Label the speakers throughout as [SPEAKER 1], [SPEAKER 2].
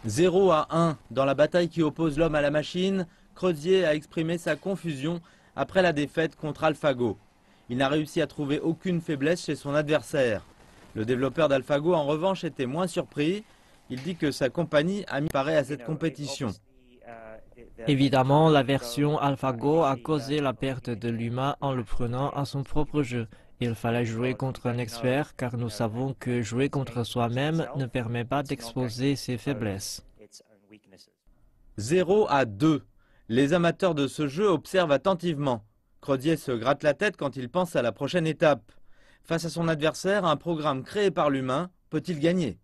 [SPEAKER 1] 0-1 dans la bataille qui oppose l'homme à la machine, Crozier a exprimé sa confusion après la défaite contre AlphaGo. Il n'a réussi à trouver aucune faiblesse chez son adversaire. Le développeur d'AlphaGo en revanche était moins surpris. Il dit que sa compagnie a mis pareil à cette compétition.
[SPEAKER 2] Évidemment, la version AlphaGo a causé la perte de l'humain en le prenant à son propre jeu. Il fallait jouer contre un expert car nous savons que jouer contre soi-même ne permet pas d'exposer ses faiblesses.
[SPEAKER 1] 0-2. Les amateurs de ce jeu observent attentivement. Crozier se gratte la tête quand il pense à la prochaine étape. Face à son adversaire, un programme créé par l'humain peut-il gagner?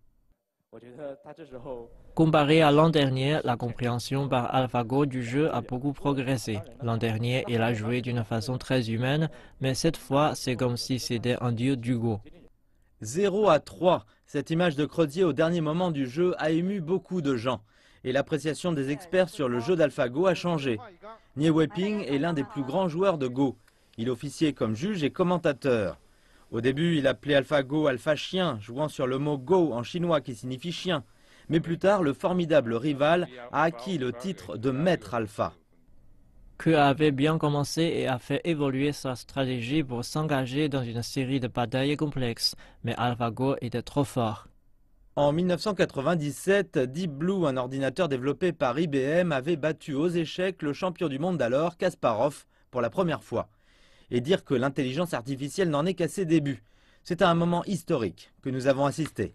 [SPEAKER 2] Comparé à l'an dernier, la compréhension par AlphaGo du jeu a beaucoup progressé. L'an dernier, il a joué d'une façon très humaine, mais cette fois, c'est comme si c'était un dieu du Go.
[SPEAKER 1] 0-3. Cette image de Crozier au dernier moment du jeu a ému beaucoup de gens. Et l'appréciation des experts sur le jeu d'AlphaGo a changé. Nie Weiping est l'un des plus grands joueurs de Go. Il officiait comme juge et commentateur. Au début, il appelait AlphaGo Alpha Chien, jouant sur le mot Go en chinois qui signifie chien. Mais plus tard, le formidable rival a acquis le titre de Maître Alpha.
[SPEAKER 2] Ke avait bien commencé et a fait évoluer sa stratégie pour s'engager dans une série de batailles complexes, mais AlphaGo était trop fort.
[SPEAKER 1] En 1997, Deep Blue, un ordinateur développé par IBM, avait battu aux échecs le champion du monde d'alors, Kasparov, pour la première fois. Et dire que l'intelligence artificielle n'en est qu'à ses débuts. C'est à un moment historique que nous avons assisté.